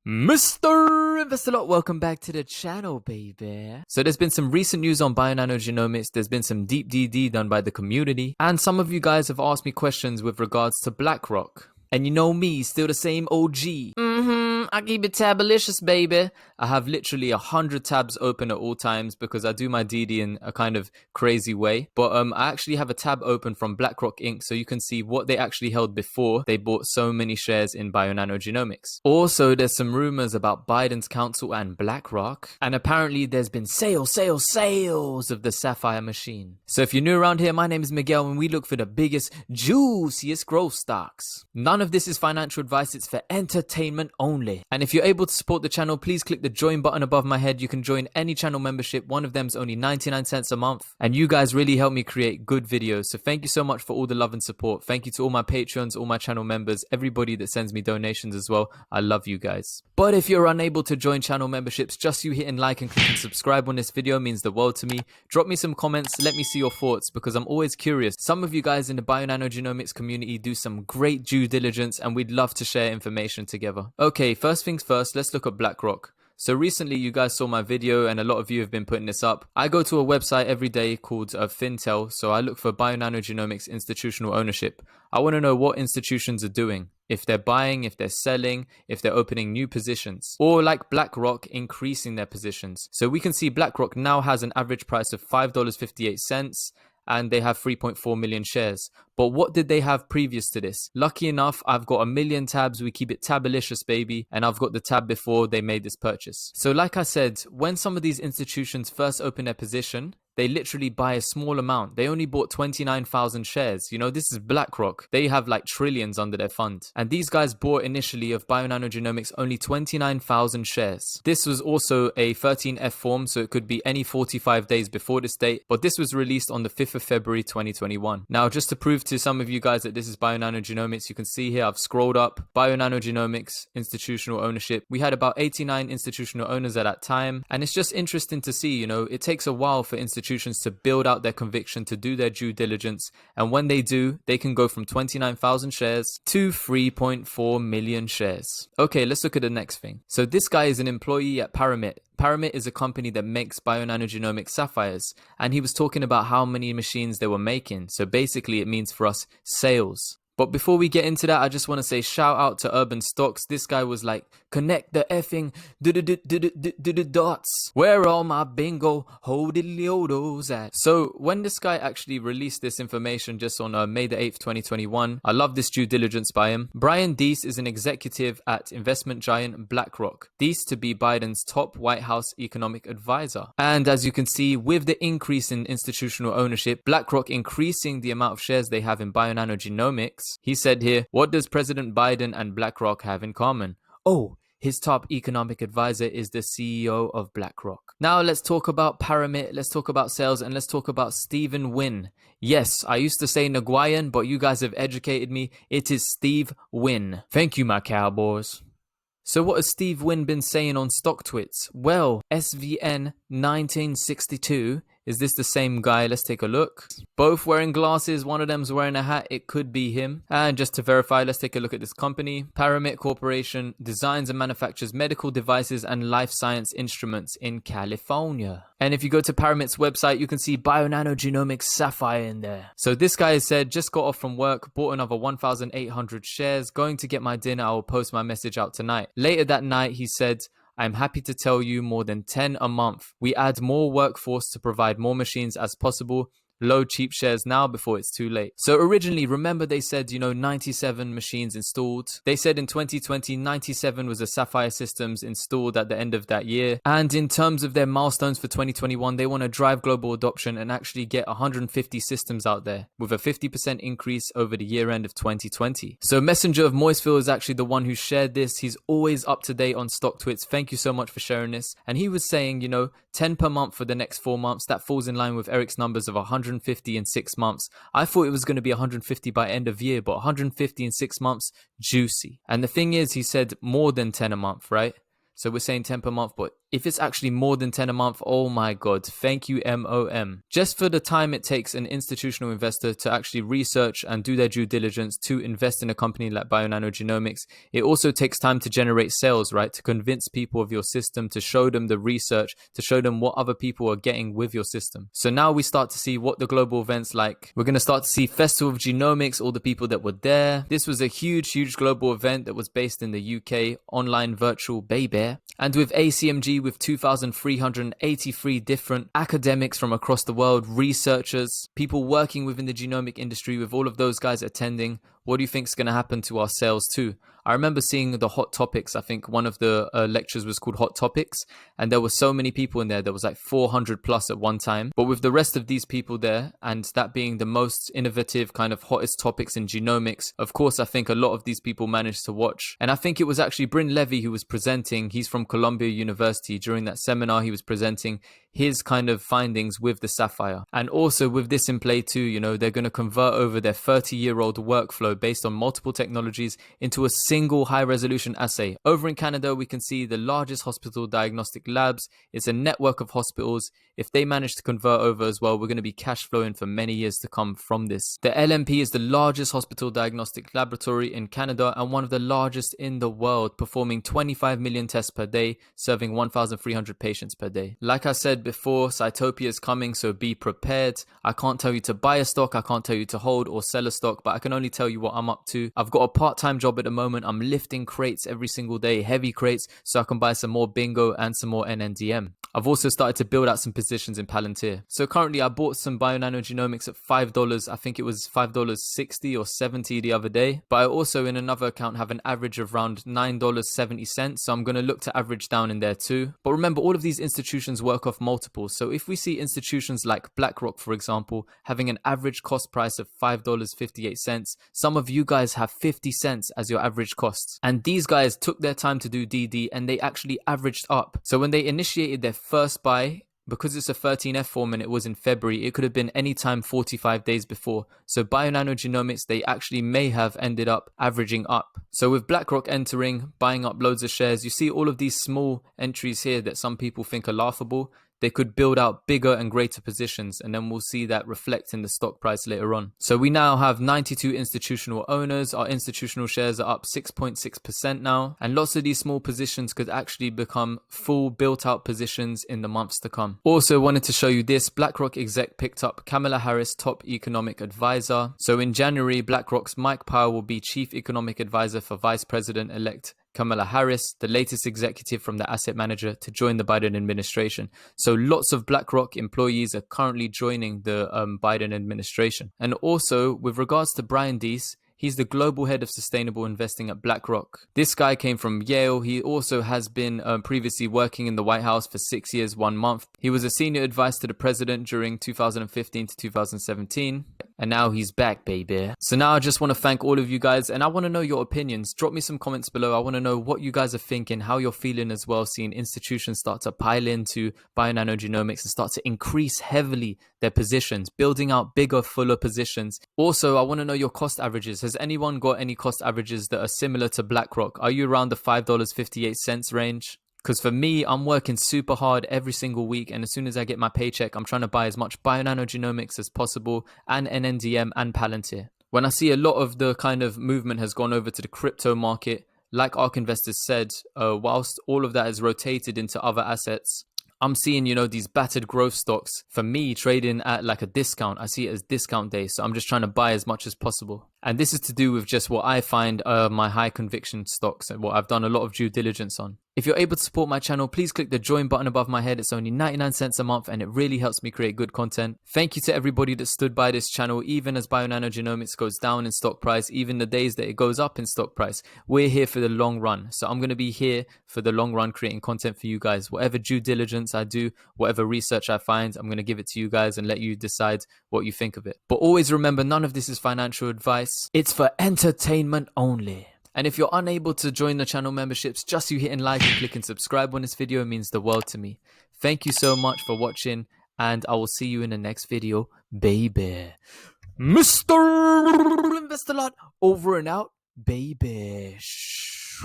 Mr. Investor, welcome back to the channel, baby. So there's been some recent news on Bionano genomics. There's been some deep DD done by the community. And some of you guys have asked me questions with regards to Blackrock. And you know me, still the same OG. I keep it tabalicious, baby. I have literally 100 tabs open at all times because I do my DD in a kind of crazy way. But I actually have a tab open from Blackrock Inc. so you can see what they actually held before they bought so many shares in Bionano genomics. Also, there's some rumors about Biden's council and Blackrock. And apparently there's been sales of the Saphyr machine. So if you're new around here, my name is Miguel and we look for the biggest, juiciest growth stocks. None of this is financial advice, it's for entertainment only. And if you're able to support the channel, please click the join button above my head. You can join any channel membership. One of them's only 99 cents a month. And you guys really help me create good videos. So thank you so much for all the love and support. Thank you to all my Patreons, all my channel members, everybody that sends me donations as well. I love you guys. But if you're unable to join channel memberships, just you hitting like and clicking subscribe on this video means the world to me. Drop me some comments. Let me see your thoughts because I'm always curious. Some of you guys in the Bionano genomics community do some great due diligence and we'd love to share information together. Okay, first things first, let's look at Blackrock. So recently you guys saw my video and a lot of you have been putting this up. I go to a website every day called Fintel, so I look for Bionano genomics institutional ownership. I want to know what institutions are doing. If they're buying, if they're selling, if they're opening new positions. Or like Blackrock, increasing their positions. So we can see Blackrock now has an average price of $5.58 and they have 3.4 million shares. But what did they have previous to this? Lucky enough, I've got a million tabs. We keep it tabalicious, baby. And I've got the tab before they made this purchase. So like I said, when some of these institutions first open their position, they literally buy a small amount. They only bought 29,000 shares. You know, this is Blackrock. They have like trillions under their fund. And these guys bought initially of Bionano genomics only 29,000 shares. This was also a 13F form, so it could be any 45 days before this date. But this was released on the 5th of February 2021. Now, just to prove to some of you guys that this is Bionano genomics, you can see here I've scrolled up. Bionano genomics, institutional ownership. We had about 89 institutional owners at that time. And it's just interesting to see, you know, it takes a while for institutions to build out their conviction, to do their due diligence, and when they do, they can go from 29,000 shares to 3.4 million shares. Okay, let's look at the next thing. So this guy is an employee at Paramit. Paramit is a company that makes Bionano genomics sapphires, and he was talking about how many machines they were making. So basically it means for us sales. But before we get into that, I just want to say shout out to Urban Stocks. This guy was like, connect the effing dots. Where are all my bingo hodiliodos at? So when this guy actually released this information just on May the 8th, 2021, I love this due diligence by him. Brian Deese is an executive at investment giant Blackrock. Deese to be Biden's top White House economic advisor. And as you can see, with the increase in institutional ownership, Blackrock increasing the amount of shares they have in Bionano genomics, he said here, what does President Biden and Blackrock have in common? Oh, his top economic advisor is the CEO of Blackrock. Now let's talk about Paramit, let's talk about sales, and let's talk about Stephen Wynn. Yes, I used to say Nguyen, but you guys have educated me. It is Steve Wynn. Thank you, my cowboys. So what has Steve Wynn been saying on StockTwits? Well, SVN 1962. Is this the same guy? Let's take a look. Both wearing glasses. One of them's wearing a hat. It could be him. And just to verify, let's take a look at this company. Paramit Corporation designs and manufactures medical devices and life science instruments in California. And if you go to Paramit's website, you can see Bionano genomics sapphire in there. So this guy has said, just got off from work, bought another 1,800 shares, going to get my dinner. I will post my message out tonight. Later that night, he said, I'm happy to tell you more than 10 a month. We add more workforce to provide more machines as possible. Load cheap shares now before it's too late. So originally, remember they said, 97 machines installed. They said in 2020, 97 was the Sapphire systems installed at the end of that year. And in terms of their milestones for 2021, they want to drive global adoption and actually get 150 systems out there with a 50% increase over the year end of 2020. So Messenger of Moistville is actually the one who shared this. He's always up to date on StockTwits. Thank you so much for sharing this. And he was saying, 10 per month for the next 4 months. That falls in line with Eric's numbers of 150 in 6 months. I thought it was going to be 150 by end of year, but 150 in 6 months, juicy. And the thing is, he said more than 10 a month, right? So we're saying 10 per month, but If it's actually more than 10 a month, oh my god, thank you MOM. Just for the time it takes an institutional investor to actually research and do their due diligence to invest in a company like Bionano Genomics, it also takes time to generate sales, right? To convince people of your system, to show them the research, to show them what other people are getting with your system. So now we start to see what the global events like. We're going to start to see Festival of Genomics, all the people that were there. This was a huge global event that was based in the UK, online virtual baby. And with ACMG, with 2,383 different academics from across the world, researchers, people working within the genomic industry, with all of those guys attending, what do you think is going to happen to our sales too? I remember seeing the hot topics. I think one of the lectures was called Hot Topics, and there were so many people in there. There was like 400 plus at one time. But with the rest of these people there, and that being the most innovative kind of hottest topics in genomics, of course, I think a lot of these people managed to watch. And I think it was actually Bryn Levy who was presenting. He's from Columbia University. During that seminar, he was presenting his kind of findings with the saphyr. And also with this in play too, you know, they're going to convert over their 30-year-old workflow based on multiple technologies into a single high-resolution assay. Over in Canada, we can see the largest hospital diagnostic labs. It's a network of hospitals. If they manage to convert over as well, we're going to be cash flowing for many years to come from this. The LMP is the largest hospital diagnostic laboratory in Canada and one of the largest in the world, performing 25 million tests per day, serving 1,300 patients per day. Like I said before, Cytopia is coming, so be prepared. I can't tell you to buy a stock, I can't tell you to hold or sell a stock, but I can only tell you what I'm up to. I've got a part-time job at the moment. I'm lifting crates every single day, heavy crates, so I can buy some more BNGO and some more NNDM. I've also started to build out some positions in Palantir. So currently I bought some Bionano Genomics at $5. I think it was $5.60 or 70 the other day. But I also in another account have an average of around $9.70. So I'm going to look to average down in there too. But remember, all of these institutions work off multiples. So if we see institutions like Blackrock, for example, having an average cost price of $5.58, some of you guys have 50 cents as your average costs. And these guys took their time to do DD and they actually averaged up. So when they initiated their first buy, because it's a 13F form and it was in February, it could have been any time 45 days before. So Bionano Genomics, they actually may have ended up averaging up. So with Blackrock entering, buying up loads of shares, you see all of these small entries here that some people think are laughable. They could build out bigger and greater positions, and then we'll see that reflect in the stock price later on. So we now have 92 institutional owners. Our institutional shares are up 6.6% now, and lots of these small positions could actually become full built out positions in the months to come. Also wanted to show you this. Blackrock exec picked up Kamala Harris, top economic advisor. So in January, Blackrock's Mike Powell will be chief economic advisor for Vice President-elect Kamala Harris, the latest executive from the asset manager to join the Biden administration. So lots of Blackrock employees are currently joining the Biden administration. And also with regards to Brian Deese, he's the global head of sustainable investing at Blackrock. This guy came from Yale. He also has been previously working in the White House for 6 years, 1 month. He was a senior advisor to the president during 2015 to 2017. And now he's back, baby. So now I just want to thank all of you guys, and I want to know your opinions. Drop me some comments below. I want to know what you guys are thinking, how you're feeling as well, seeing institutions start to pile into Bionano Genomics and start to increase heavily their positions, building out bigger, fuller positions. Also, I want to know your cost averages. Has anyone got any cost averages that are similar to Blackrock? Are you around the $5.58 range? Because for me, I'm working super hard every single week, and as soon as I get my paycheck, I'm trying to buy as much Bionano Genomics as possible, and NNDM and Palantir. When I see a lot of the kind of movement has gone over to the crypto market, like ARK Investors said, whilst all of that is rotated into other assets, I'm seeing, you know, these battered growth stocks, for me, trading at like a discount. I see it as discount day, so I'm just trying to buy as much as possible. And this is to do with just what I find my high conviction stocks and what I've done a lot of due diligence on. If you're able to support my channel, please click the join button above my head. It's only 99 cents a month and it really helps me create good content. Thank you to everybody that stood by this channel, even as Bionano Genomics goes down in stock price, even the days that it goes up in stock price. We're here for the long run. So I'm going to be here for the long run, creating content for you guys. Whatever due diligence I do, whatever research I find, I'm going to give it to you guys and let you decide what you think of it. But always remember, none of this is financial advice. It's for entertainment only. And if you're unable to join the channel memberships, just you hitting like and clicking subscribe on this video means the world to me. Thank you so much for watching, and I will see you in the next video, baby. Mr. Invest a Lot, over and out, baby.